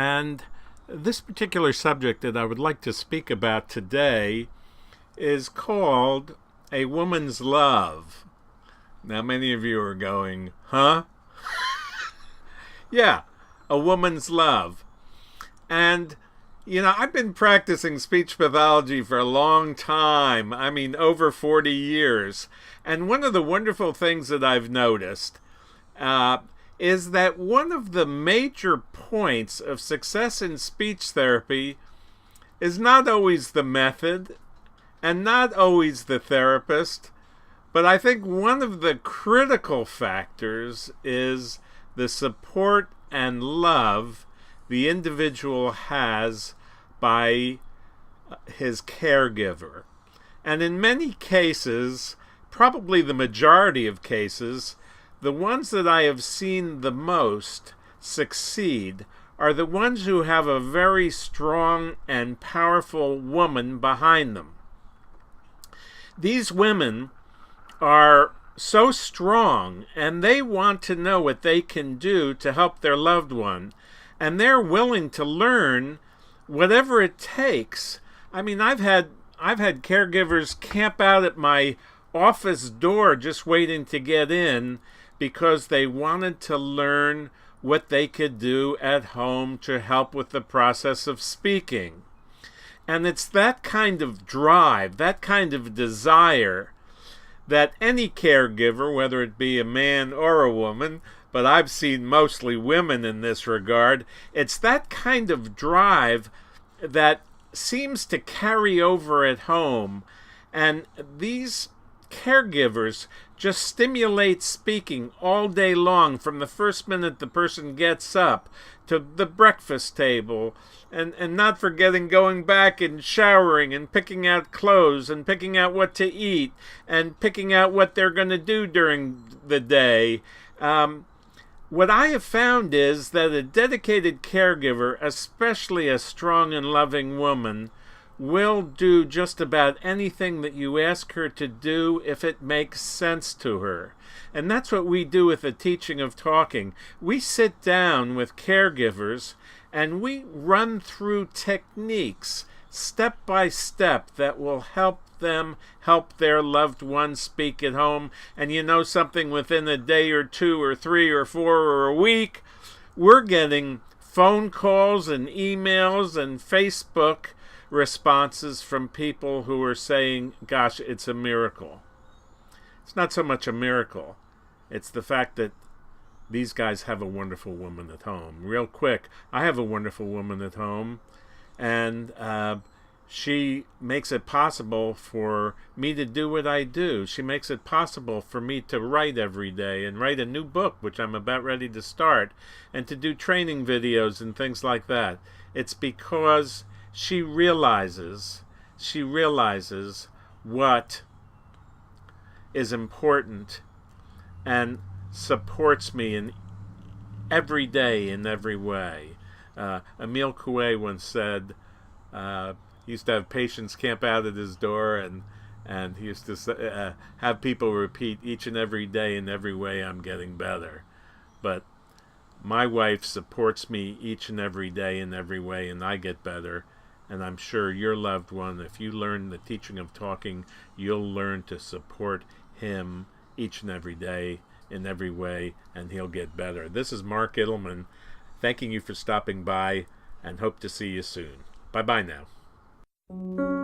And this particular subject that I would like to speak about today is called A Woman's Love. Now, many of you are going, huh? Yeah, a woman's love. And, I've been practicing speech pathology for a long time. I mean, over 40 years. And one of the wonderful things that I've noticed is that one of the major points of success in speech therapy is not always the method and not always the therapist, but I think one of the critical factors is the support and love the individual has by his caregiver. And in many cases, probably the majority of cases, the ones that I have seen the most succeed are the ones who have a very strong and powerful woman behind them. These women are so strong, and they want to know what they can do to help their loved one, and they're willing to learn whatever it takes. I mean, I've had caregivers camp out at my office door just waiting to get in because they wanted to learn what they could do at home to help with the process of speaking. And it's that kind of drive, that kind of desire that any caregiver, whether it be a man or a woman, but I've seen mostly women in this regard, it's that kind of drive that seems to carry over at home. And these caregivers just stimulate speaking all day long, from the first minute the person gets up to the breakfast table, and not forgetting going back and showering and picking out clothes and picking out what to eat and picking out what they're going to do during the day. What I have found is that a dedicated caregiver, especially a strong and loving woman, will do just about anything that you ask her to do if it makes sense to her. And that's what we do with the teaching of talking. We sit down with caregivers and we run through techniques step by step that will help them help their loved ones speak at home. And something, within a day or two or three or four or a week, we're getting phone calls and emails and Facebook responses from people who are saying, gosh, it's a miracle. It's not so much a miracle. It's the fact that these guys have a wonderful woman at home. Real quick, I have a wonderful woman at home, and she makes it possible for me to do what I do. She makes it possible for me to write every day and write a new book, which I'm about ready to start, and to do training videos and things like that. It's because she realizes what is important and supports me in every day, in every way. Emile Coué once said, he used to have patients camp out at his door, and he used to have people repeat, each and every day, in every way I'm getting better. But my wife supports me each and every day in every way, and I get better. And I'm sure your loved one, if you learn the teaching of talking, you'll learn to support him each and every day in every way, and he'll get better. This is Mark Ittleman, thanking you for stopping by, and hope to see you soon. Bye-bye now.